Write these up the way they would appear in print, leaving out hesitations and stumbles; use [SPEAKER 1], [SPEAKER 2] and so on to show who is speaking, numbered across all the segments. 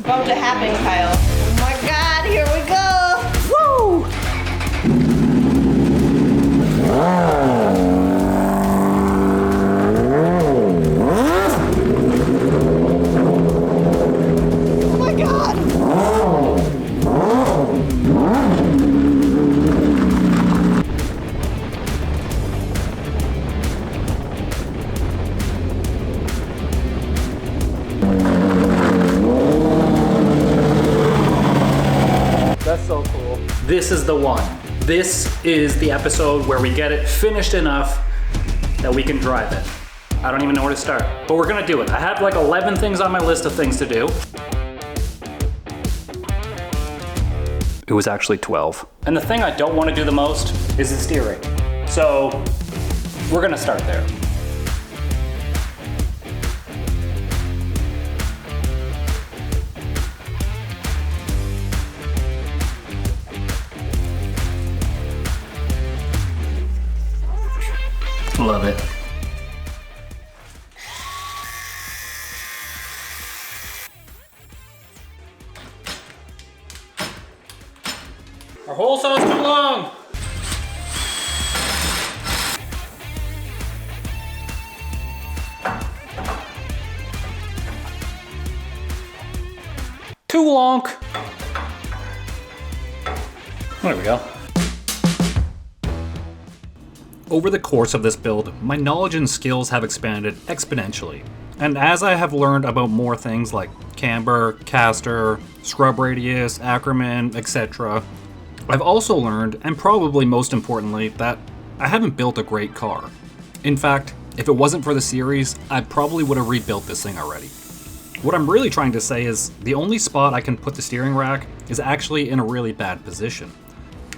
[SPEAKER 1] about to happen, Kyle. Oh my God, here we go. Woo! Oh my God.
[SPEAKER 2] That's so cool. This is the one. This is the episode where we get it finished enough that we can drive it. I don't even know where to start, but we're gonna do it. I have like 11 things on my list of things to do. It was actually 12. And the thing I don't want to do the most is the steering. So we're gonna start there. Love it. Our hole saw's too long. Too long. There we go. Over the course of this build, my knowledge and skills have expanded exponentially. And as I have learned about more things like camber, caster, scrub radius, Ackerman, etc., I've also learned, and probably most importantly, that I haven't built a great car. In fact, if it wasn't for the series, I probably would have rebuilt this thing already. What I'm really trying to say is the only spot I can put the steering rack is actually in a really bad position.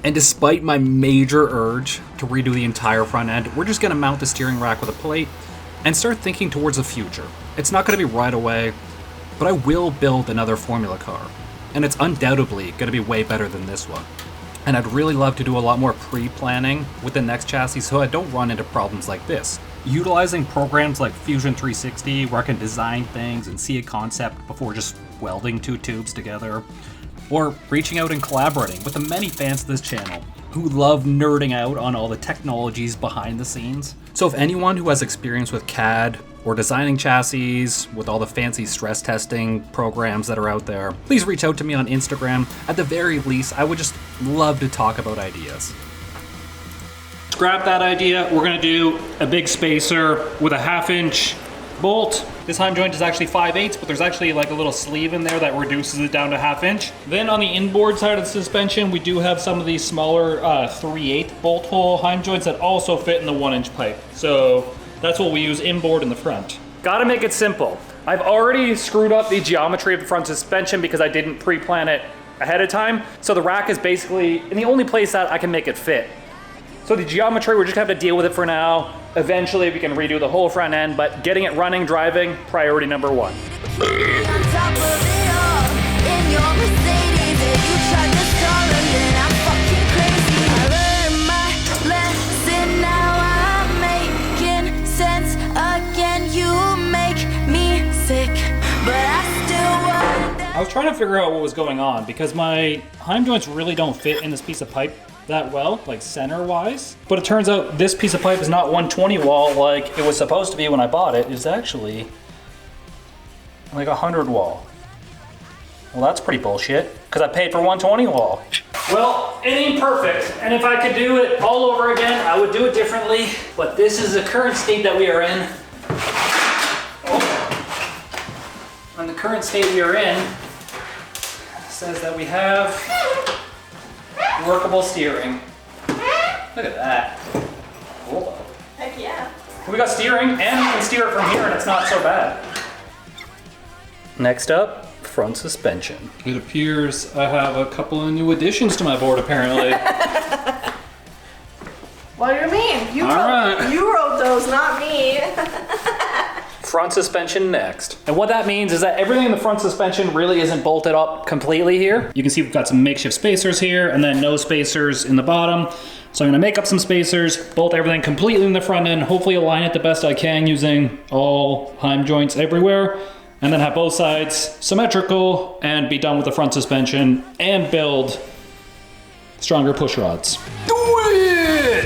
[SPEAKER 2] And despite my major urge to redo the entire front end, we're just gonna mount the steering rack with a plate and start thinking towards the future. It's not gonna be right away, but I will build another Formula car. And it's undoubtedly gonna be way better than this one. And I'd really love to do a lot more pre-planning with the next chassis so I don't run into problems like this. Utilizing programs like Fusion 360 where I can design things and see a concept before just welding two tubes together. Or reaching out and collaborating with the many fans of this channel who love nerding out on all the technologies behind the scenes. So if anyone who has experience with CAD or designing chassis with all the fancy stress testing programs that are out there, please reach out to me on Instagram. At the very least, I would just love to talk about ideas. Scrap that idea. We're gonna do a big spacer with a 1/2 inch bolt. This heim joint is actually 5/8, but there's actually like a little sleeve in there that reduces it down to 1/2 inch. Then on the inboard side of the suspension, we do have some of these smaller 3/8 bolt hole heim joints that also fit in the 1 inch pipe. So that's what we use inboard in the front. Gotta make it simple. I've already screwed up the geometry of the front suspension because I didn't pre-plan it ahead of time. So the rack is basically in the only place that I can make it fit. So the geometry, we're just gonna have to deal with it for now. Eventually we can redo the whole front end, but getting it running, driving, priority number one. I was trying to figure out what was going on because my heim joints really don't fit in this piece of pipe that well, like center wise. But it turns out this piece of pipe is not 120 wall like it was supposed to be when I bought it. It's actually like 100 wall. Well, that's pretty bullshit because I paid for 120 wall. Well, it ain't perfect. And if I could do it all over again, I would do it differently. But this is the current state that we are in. Oh. And the current state we are in says that we have workable steering. Look at that. Cool.
[SPEAKER 1] Heck yeah.
[SPEAKER 2] We got steering and we can steer it from here and it's not so bad. Next up, front suspension. It appears I have a couple of new additions to my board apparently.
[SPEAKER 1] What do you mean? You wrote those, not me.
[SPEAKER 2] Front suspension next. And what that means is that everything in the front suspension really isn't bolted up completely here. You can see we've got some makeshift spacers here and then no spacers in the bottom. So I'm gonna make up some spacers, bolt everything completely in the front end, hopefully align it the best I can using all heim joints everywhere. and then have both sides symmetrical and be done with the front suspension and build stronger push rods. Do it!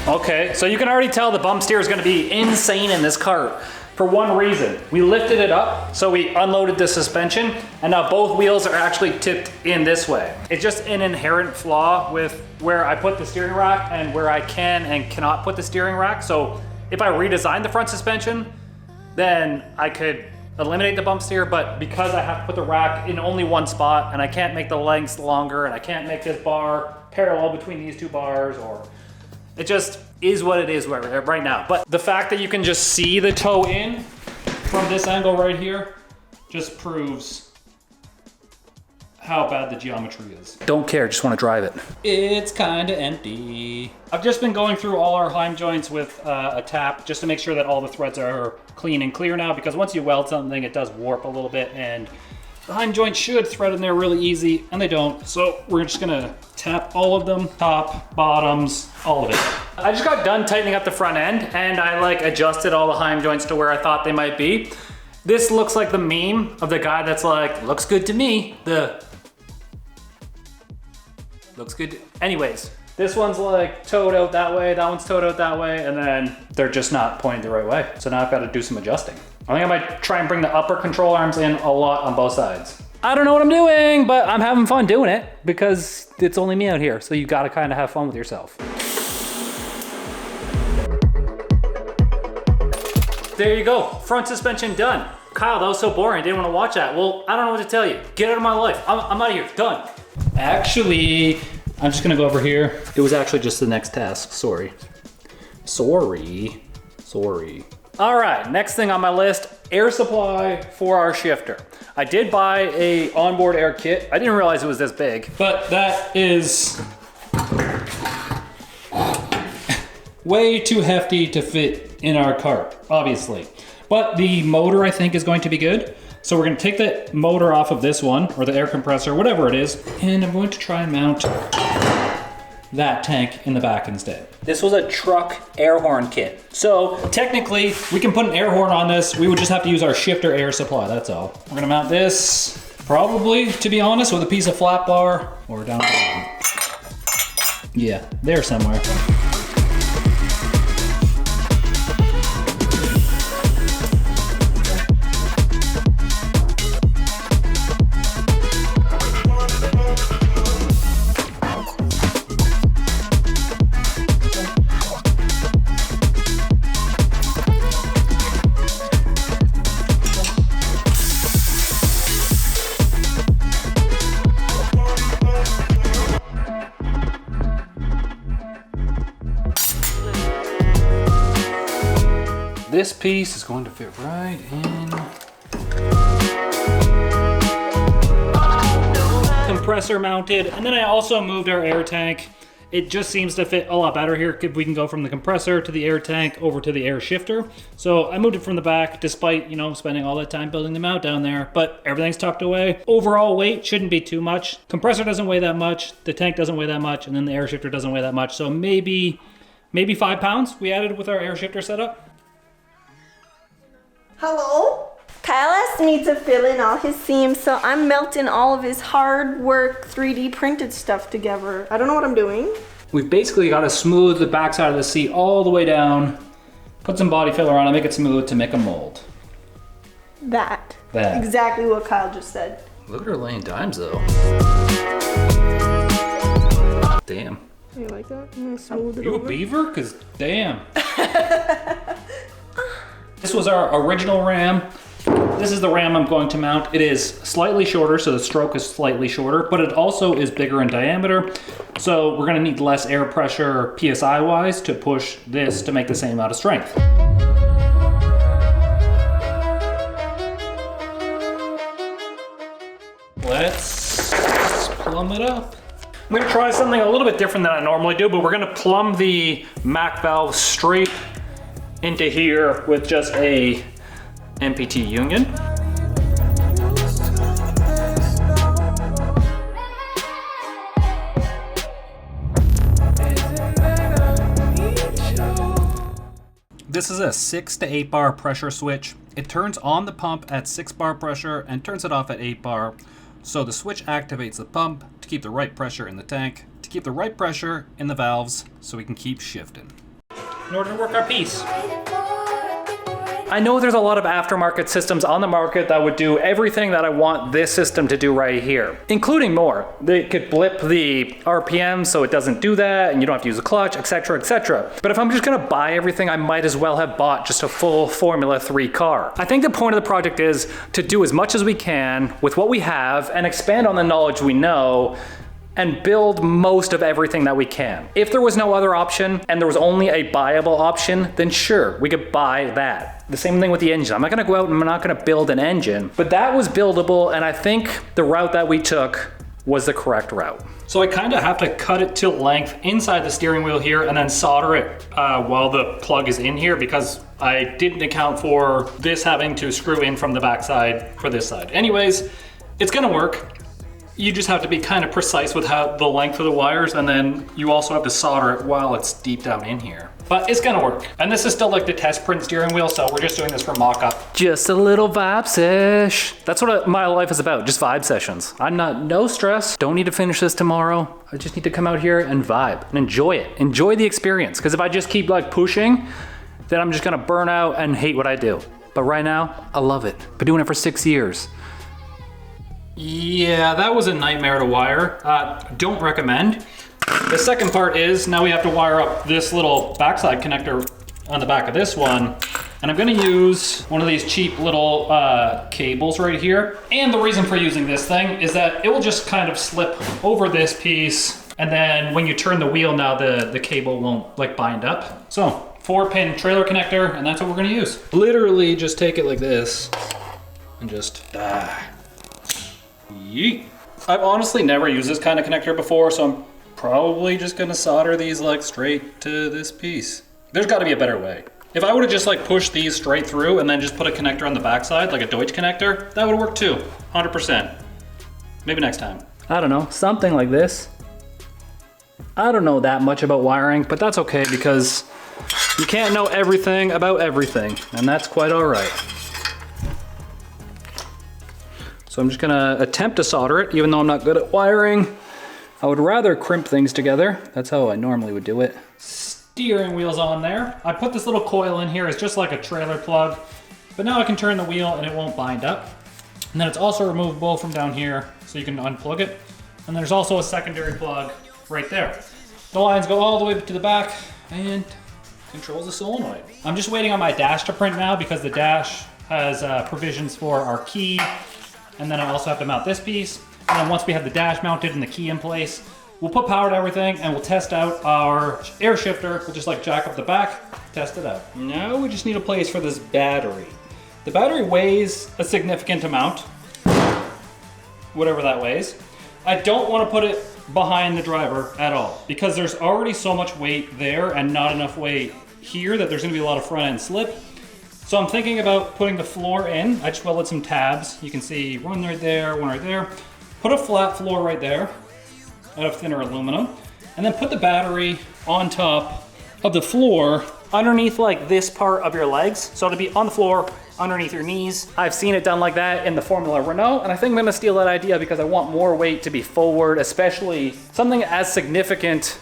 [SPEAKER 2] Okay, so you can already tell the bump steer is gonna be insane in this cart for one reason. We lifted it up, so we unloaded the suspension, and now both wheels are actually tipped in this way. It's just an inherent flaw with where I put the steering rack and where I can and cannot put the steering rack. So if I redesign the front suspension, then I could eliminate the bump steer, but because I have to put the rack in only one spot and I can't make the lengths longer and I can't make this bar parallel between these two bars, or it just is what it is right now. But the fact that you can just see the toe in from this angle right here just proves how bad the geometry is. Don't care, just want to drive it. It's kind of empty. I've just been going through all our Heim joints with a tap just to make sure that all the threads are clean and clear now, because once you weld something, it does warp a little bit, and the Heim joints should thread in there really easy, and they don't. So we're just gonna tap all of them, top, bottoms, all of it. I just got done tightening up the front end, and I like adjusted all the Heim joints to where I thought they might be. This looks like the meme of the guy that's like, looks good to me. Looks good. Anyways, this one's like toed out that way, that one's toed out that way, and then they're just not pointing the right way. So now I've got to do some adjusting. I think I might try and bring the upper control arms in a lot on both sides. I don't know what I'm doing, but I'm having fun doing it because it's only me out here. So you got to kind of have fun with yourself. There you go, front suspension done. Kyle, that was so boring, I didn't want to watch that. Well, I don't know what to tell you. Get out of my life, I'm out of here, done. Actually, I'm just gonna go over here. It was actually just the next task, sorry. All right, next thing on my list, air supply for our shifter. I did buy a onboard air kit. I didn't realize it was this big, but that is way too hefty to fit in our cart, obviously. But the motor, I think, is going to be good. So we're gonna take the motor off of this one, or the air compressor, whatever it is, and I'm going to try and mount that tank in the back instead. This was a truck air horn kit. So technically, we can put an air horn on this. We would just have to use our shifter air supply, that's all. We're gonna mount this, probably, to be honest, with a piece of flat bar, or down the bottom. Yeah, there somewhere. This piece is going to fit right in. Compressor mounted, and then I also moved our air tank. It just seems to fit a lot better here if we can go from the compressor to the air tank over to the air shifter. So I moved it from the back despite, you know, spending all that time building them out down there, but everything's tucked away. Overall weight shouldn't be too much. Compressor doesn't weigh that much, the tank doesn't weigh that much, and then the air shifter doesn't weigh that much. So maybe 5 pounds we added with our air shifter setup.
[SPEAKER 1] Hello? Kyle asked me to fill in all his seams, so I'm melting all of his hard work 3D printed stuff together. I don't know what I'm doing.
[SPEAKER 2] We've basically got to smooth the backside of the seat all the way down, put some body filler on it, make it smooth to make a mold.
[SPEAKER 1] That.
[SPEAKER 2] That.
[SPEAKER 1] Exactly what Kyle just said.
[SPEAKER 2] Look at her laying dimes though. Damn.
[SPEAKER 1] You like that? I'm gonna smooth it
[SPEAKER 2] You
[SPEAKER 1] over.
[SPEAKER 2] a beaver? Cause damn. This was our original ram. This is the ram I'm going to mount. It is slightly shorter, so the stroke is slightly shorter, but it also is bigger in diameter. So we're gonna need less air pressure PSI wise to push this to make the same amount of strength. Let's plumb it up. I'm gonna try something a little bit different than I normally do, but we're gonna plumb the MAC valve straight into here with just a MPT union. This is a 6 to 8 bar pressure switch. It turns on the pump at 6 bar pressure and turns it off at 8 bar. So the switch activates the pump to keep the right pressure in the tank, to keep the right pressure in the valves so we can keep shifting. In order to work our piece. I know there's a lot of aftermarket systems on the market that would do everything that I want this system to do right here, including more. They could blip the RPM so it doesn't do that and you don't have to use a clutch, etc., etc. But if I'm just gonna buy everything, I might as well have bought just a full Formula 3 car. I think the point of the project is to do as much as we can with what we have and expand on the knowledge we know and build most of everything that we can. If there was no other option and there was only a buyable option, then sure, we could buy that. The same thing with the engine. I'm not gonna go out and I'm not gonna build an engine, but that was buildable, and I think the route that we took was the correct route. So I kind of have to cut it to length inside the steering wheel here and then solder it while the plug is in here, because I didn't account for this having to screw in from the backside for this side. Anyways, it's gonna work. You just have to be kind of precise with how the length of the wires, and then you also have to solder it while it's deep down in here. But it's gonna work. And this is still like the test print steering wheel, so we're just doing this for mock-up. Just a little vibe sesh. That's what my life is about, just vibe sessions. No stress, don't need to finish this tomorrow. I just need to come out here and vibe and enjoy it. Enjoy the experience, because if I just keep like pushing, then I'm just gonna burn out and hate what I do. But right now, I love it. Been doing it for 6 years. Yeah, that was a nightmare to wire. Don't recommend. The second part is now we have to wire up this little backside connector on the back of this one. And I'm gonna use one of these cheap little cables right here. And the reason for using this thing is that it will just kind of slip over this piece. And then when you turn the wheel now, the cable won't like bind up. So 4-pin trailer connector, and that's what we're gonna use. Literally just take it like this and just yeet. I've honestly never used this kind of connector before, so I'm probably just gonna solder these like straight to this piece. There's gotta be a better way. If I would've just like pushed these straight through and then just put a connector on the backside, like a Deutsch connector, that would've worked too, 100%. Maybe next time. I don't know, something like this. I don't know that much about wiring, but that's okay because you can't know everything about everything, and that's quite all right. So I'm just gonna attempt to solder it, even though I'm not good at wiring. I would rather crimp things together. That's how I normally would do it. Steering wheel's on there. I put this little coil in here, it's just like a trailer plug, but now I can turn the wheel and it won't bind up. And then it's also removable from down here, so you can unplug it. And there's also a secondary plug right there. The lines go all the way to the back and controls the solenoid. I'm just waiting on my dash to print now because the dash has provisions for our key. And then I also have to mount this piece. And then once we have the dash mounted and the key in place, we'll put power to everything and we'll test out our air shifter. We'll just like jack up the back, test it out. Now we just need a place for this battery. The battery weighs a significant amount, whatever that weighs. I don't want to put it behind the driver at all because there's already so much weight there and not enough weight here that there's gonna be a lot of front end slip. So I'm thinking about putting the floor in. I just welded some tabs. You can see one right there, one right there. Put a flat floor right there out of thinner aluminum, and then put the battery on top of the floor underneath like this part of your legs. So it'll be on the floor underneath your knees. I've seen it done like that in the Formula Renault, and I think I'm gonna steal that idea because I want more weight to be forward, especially something as significant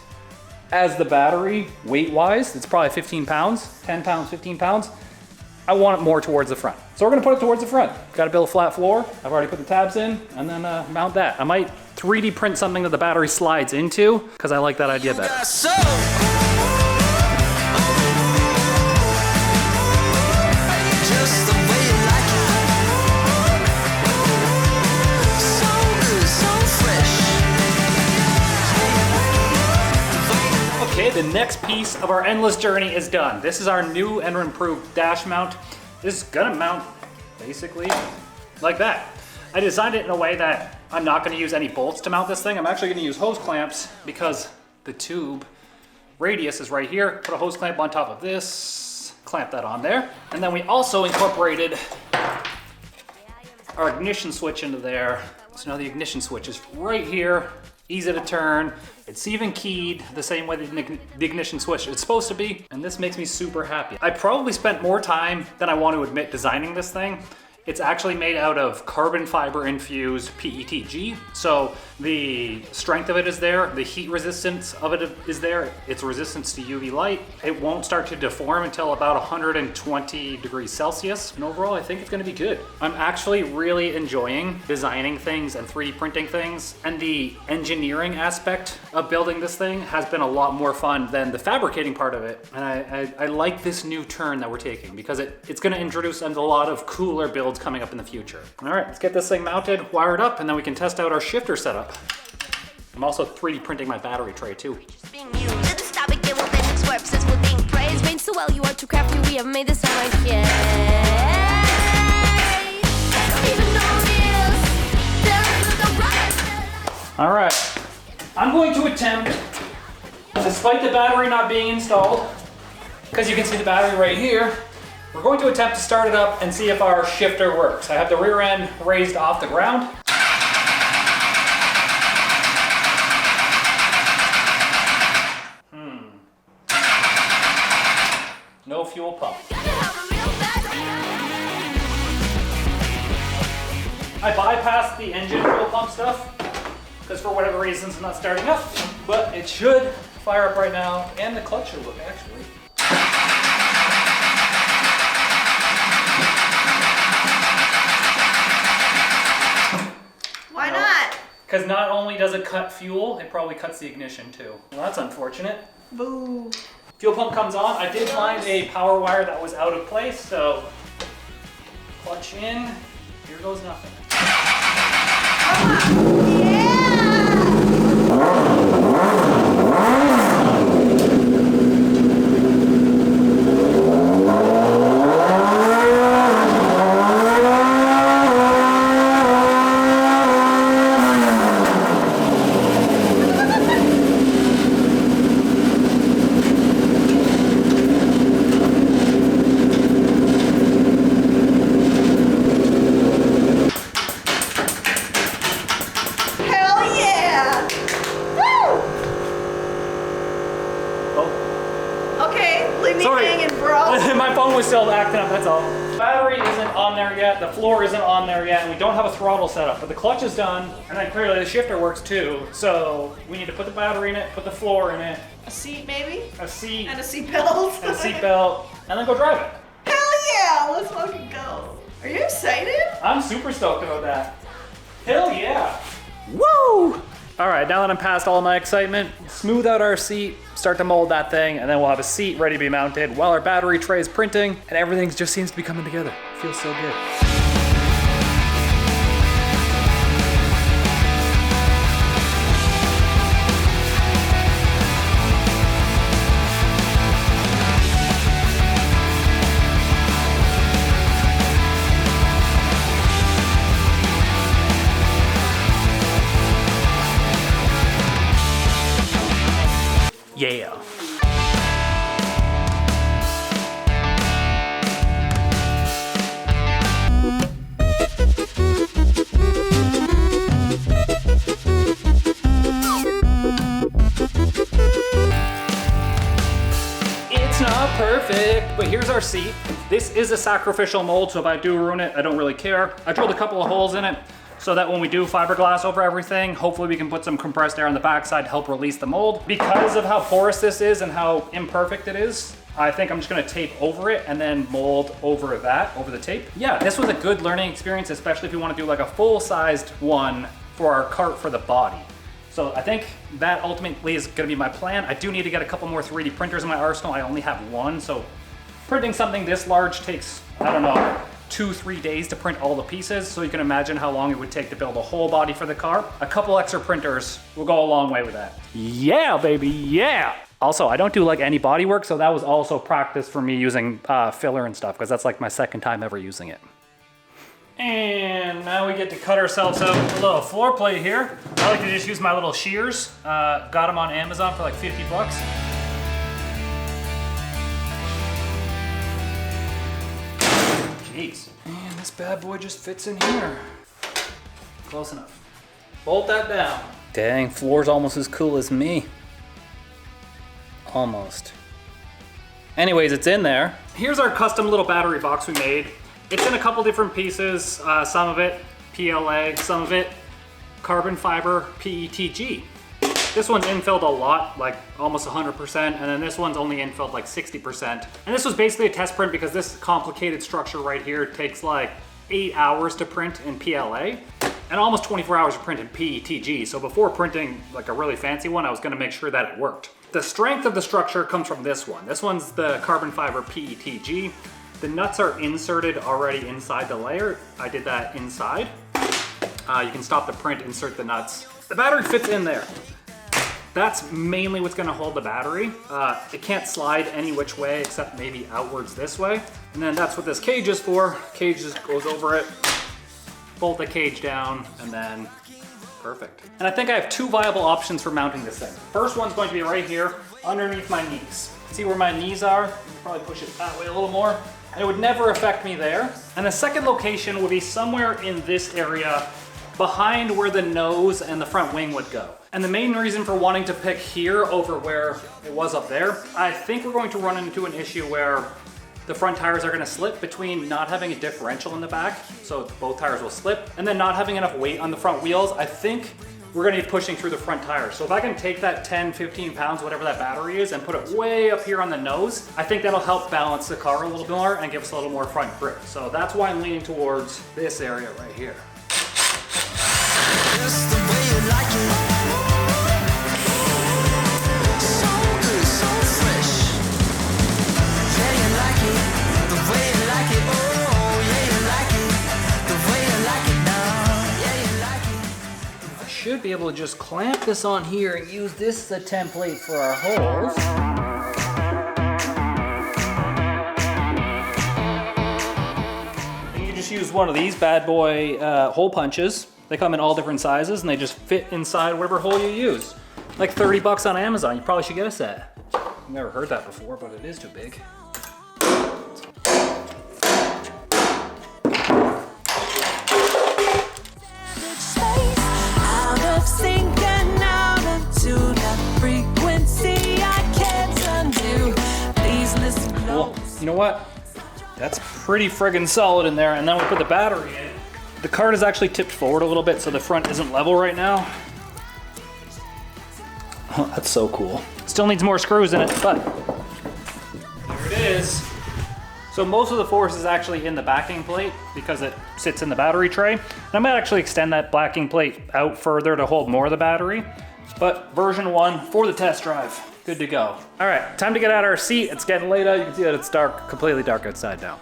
[SPEAKER 2] as the battery weight-wise. It's probably 15 pounds, 10 pounds, 15 pounds. I want it more towards the front. So we're gonna put it towards the front. Gotta build a flat floor. I've already put the tabs in, and then mount that. I might 3D print something that the battery slides into, because I like that idea better. Okay, the next piece of our endless journey is done. This is our new and improved dash mount. This is gonna mount basically like that. I designed it in a way that I'm not gonna use any bolts to mount this thing. I'm actually gonna use hose clamps because the tube radius is right here. Put a hose clamp on top of this, clamp that on there. And then we also incorporated our ignition switch into there. So now the ignition switch is right here easy to turn. It's even keyed the same way the ignition switch is supposed to be, and this makes me super happy. I probably spent more time than I want to admit designing this thing. It's actually made out of carbon fiber infused PETG. So the strength of it is there, the heat resistance of it is there, its resistance to UV light. It won't start to deform until about 120 degrees Celsius. And overall, I think it's gonna be good. I'm actually really enjoying designing things and 3D printing things. And the engineering aspect of building this thing has been a lot more fun than the fabricating part of it. And I like this new turn that we're taking because it's gonna introduce a lot of cooler builds coming up in the future. All right, let's get this thing mounted, wired up, and then we can test out our shifter setup. I'm also 3D printing my battery tray too.
[SPEAKER 3] Being used at this topic, it will then its purposes will being praised. Made so well, you are too crafty, we have made this right here. Even though this, there's no right.
[SPEAKER 2] All right, I'm going to attempt, despite the battery not being installed, because you can see the battery right here, we're going to attempt to start it up and see if our shifter works. I have the rear end raised off the ground. No fuel pump. I bypassed the engine fuel pump stuff because for whatever reasons it's not starting up, but it should fire up right now, and the clutch should work actually.
[SPEAKER 1] Why not?
[SPEAKER 2] Because not only does it cut fuel, it probably cuts the ignition too. Well, that's unfortunate.
[SPEAKER 1] Boo.
[SPEAKER 2] Fuel pump comes on. I did find a power wire that was out of place, so clutch in. Here goes nothing. My phone was still acting up, that's all. Battery isn't on there yet, the floor isn't on there yet, and we don't have a throttle set up, but the clutch is done, and then clearly the shifter works too, so we need to put the battery in it, put the floor in it.
[SPEAKER 1] A seat maybe?
[SPEAKER 2] A seat.
[SPEAKER 1] And a seatbelt.
[SPEAKER 2] And a seatbelt, and then go drive it.
[SPEAKER 1] Hell yeah, let's fucking go. Are you excited?
[SPEAKER 2] I'm super stoked about that. Hell yeah. Woo! All right, now that I'm past all my excitement, smooth out our seat, start to mold that thing, and then we'll have a seat ready to be mounted while our battery tray is printing, and everything just seems to be coming together. Feels so good. Yeah. It's not perfect, but here's our seat. This is a sacrificial mold, so if I do ruin it, I don't really care. I drilled a couple of holes in it so that when we do fiberglass over everything, hopefully we can put some compressed air on the backside to help release the mold. Because of how porous this is and how imperfect it is, I think I'm just gonna tape over it and then mold over that, over the tape. Yeah, this was a good learning experience, especially if you wanna do like a full-sized one for our cart for the body. So I think that ultimately is gonna be my plan. I do need to get a couple more 3D printers in my arsenal. I only have one, so printing something this large takes, I don't know, 2-3 days to print all the pieces, so you can imagine how long it would take to build a whole body for the car. A couple extra printers will go a long way with that. Yeah, baby, yeah! Also, I don't do like any body work, so that was also practice for me using filler and stuff, because that's like my second time ever using it. And now we get to cut ourselves out a little floor plate here. I like to just use my little shears. Got them on Amazon for like 50 bucks. Jeez. And this bad boy just fits in here. Close enough. Bolt that down. Dang, floor's almost as cool as me. Almost. Anyways, it's in there. Here's our custom little battery box we made. It's in a couple different pieces. Some of it PLA, some of it carbon fiber PETG. This one's infilled a lot, like almost 100%, and then this one's only infilled like 60%. And this was basically a test print because this complicated structure right here takes like 8 hours to print in PLA and almost 24 hours to print in PETG. So before printing like a really fancy one, I was gonna make sure that it worked. The strength of the structure comes from this one. This one's the carbon fiber PETG. The nuts are inserted already inside the layer. I did that inside. You can stop the print, insert the nuts. The battery fits in there. That's mainly what's gonna hold the battery. It can't slide any which way except maybe outwards this way. And then that's what this cage is for. Cage just goes over it, bolt the cage down, and then perfect. And I think I have two viable options for mounting this thing. First one's going to be right here, underneath my knees. See where my knees are? You can probably push it that way a little more. And it would never affect me there. And the second location would be somewhere in this area, behind where the nose and the front wing would go. And the main reason for wanting to pick here over where it was up there, I think we're going to run into an issue where the front tires are gonna slip between not having a differential in the back, so both tires will slip, and then not having enough weight on the front wheels. I think we're gonna be pushing through the front tires. So if I can take that 10, 15 pounds, whatever that battery is, and put it way up here on the nose, I think that'll help balance the car a little bit more and give us a little more front grip. So that's why I'm leaning towards this area right here.
[SPEAKER 4] Just the way you like it. So good, so fresh. Yeah, you like it the way you like it. Oh, yeah, you like it the way you like it now. Yeah, you like it.
[SPEAKER 2] I should be able to just clamp this on here and use this as a template for our holes. And you just use one of these bad boy hole punches. They come in all different sizes and they just fit inside whatever hole you use. Like 30 bucks on Amazon, you probably should get a set. I've never heard that before, but it is too big.
[SPEAKER 4] Out of sync and out of tune, a frequency I can't undo. Please listen
[SPEAKER 2] Cool.
[SPEAKER 4] close.
[SPEAKER 2] You know what? That's pretty friggin' solid in there. And then we put the battery in. The cart is actually tipped forward a little bit, so the front isn't level right now. Oh, that's so cool. Still needs more screws in it, but there it is. So most of the force is actually in the backing plate because it sits in the battery tray. And I might actually extend that backing plate out further to hold more of the battery. But version 1 for the test drive, good to go. All right, time to get out of our seat. It's getting late out. You can see that it's dark, completely dark outside now.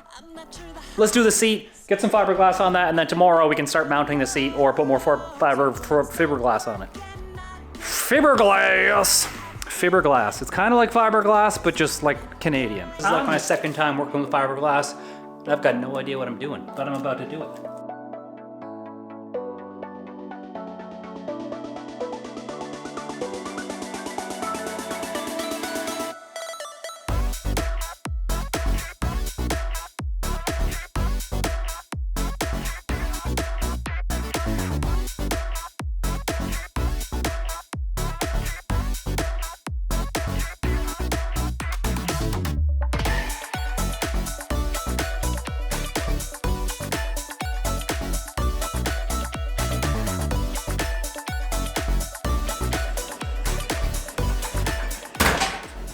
[SPEAKER 2] Let's do the seat. Get some fiberglass on that, and then tomorrow we can start mounting the seat or put more fiberglass on it. Fiberglass! Fiberglass. It's kind of like fiberglass, but just like Canadian. This is like my second time working with fiberglass. I've got no idea what I'm doing, but I'm about to do it.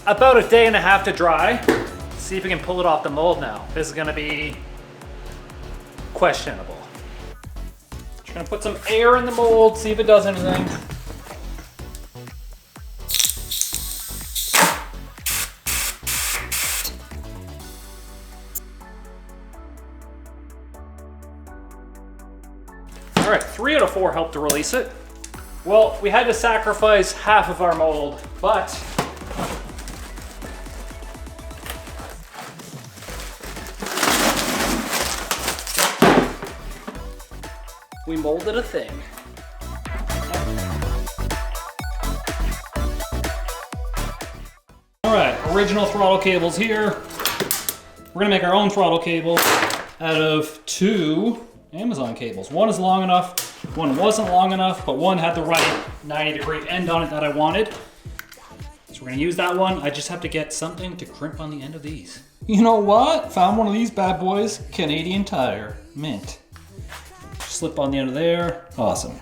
[SPEAKER 2] About a day and a half to dry. Let's see if we can pull it off the mold now. This is gonna be questionable. Just gonna put some air in the mold, see if it does anything. All right, 3 out of 4 helped to release it. Well, we had to sacrifice half of our mold, but we molded a thing. All right, original throttle cables here. We're gonna make our own throttle cable out of 2 Amazon cables. One is long enough One wasn't long enough, but one had the right 90-degree end on it that I wanted. So we're gonna use that one. I just have to get something to crimp on the end of these. You know what? Found one of these bad boys. Canadian Tire. Mint. Slip on the end of there. Awesome.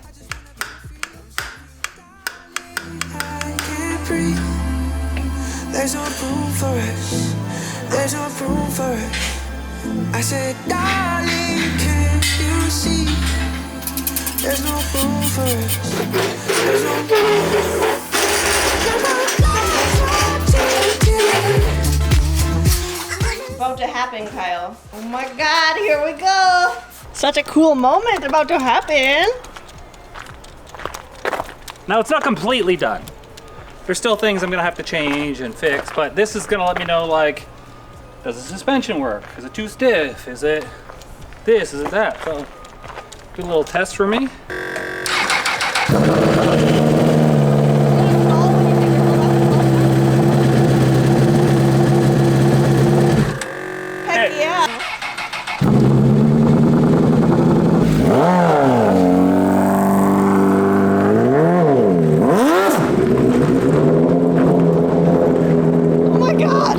[SPEAKER 4] I can't breathe. There's no room for us. There's no room for us. I said, darling, can't you see? There's no room for us. There's no room.
[SPEAKER 1] About to happen, Kyle. Oh my God, here we go. Such a cool moment about to happen.
[SPEAKER 2] Now it's not completely done. There's still things I'm gonna have to change and fix, but this is gonna let me know, like, does the suspension work? Is it too stiff? Is it this? Is it that? So, do a little test for me.
[SPEAKER 1] Heck yeah. Oh my God.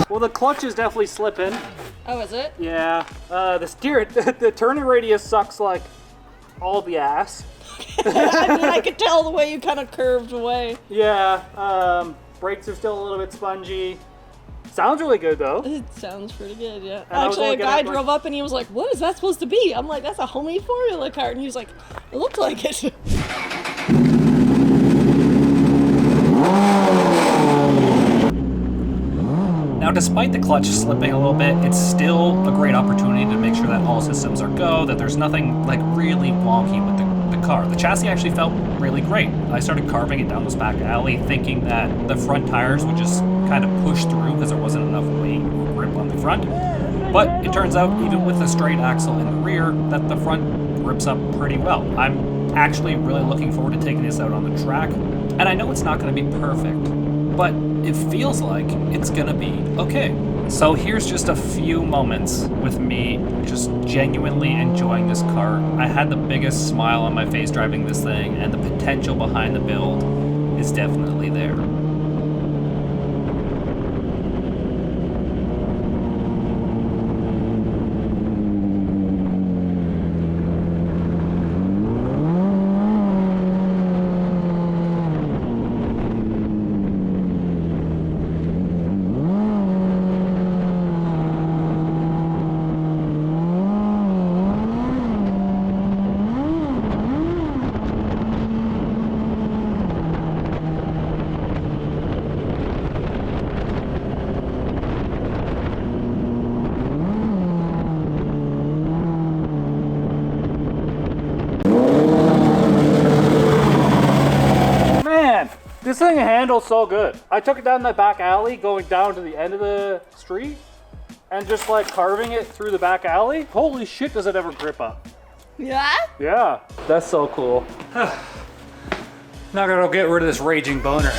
[SPEAKER 2] Well, the clutch is definitely slipping.
[SPEAKER 1] Oh, is it?
[SPEAKER 2] Yeah. The turning radius sucks like all the ass.
[SPEAKER 1] I mean, I could tell the way you kind of curved away.
[SPEAKER 2] Yeah. Brakes are still a little bit spongy. Sounds really good though.
[SPEAKER 1] It sounds pretty good, yeah.
[SPEAKER 2] And I was
[SPEAKER 1] Actually,
[SPEAKER 2] only
[SPEAKER 1] a
[SPEAKER 2] gonna
[SPEAKER 1] guy
[SPEAKER 2] have, like-
[SPEAKER 1] drove up and he was like, what is that supposed to be? I'm like, that's a homemade formula car. And he was like, it looked like it.
[SPEAKER 2] Now, despite the clutch slipping a little bit, it's still a great opportunity to make sure that all systems are go, that there's nothing like really wonky with the car. The chassis actually felt really great. I started carving it down this back alley thinking that the front tires would just kind of push through because there wasn't enough weight or grip on the front. But it turns out, even with the straight axle in the rear, that the front grips up pretty well. I'm actually really looking forward to taking this out on the track. And I know it's not going to be perfect, but it feels like it's gonna be okay. So here's just a few moments with me just genuinely enjoying this car. I had the biggest smile on my face driving this thing, and the potential behind the build is definitely there. This thing handles so good. I took it down that back alley, going down to the end of the street, and just like carving it through the back alley. Holy shit, does it ever grip up.
[SPEAKER 1] Yeah?
[SPEAKER 2] Yeah, that's so cool. Now I gotta go get rid of this raging boner.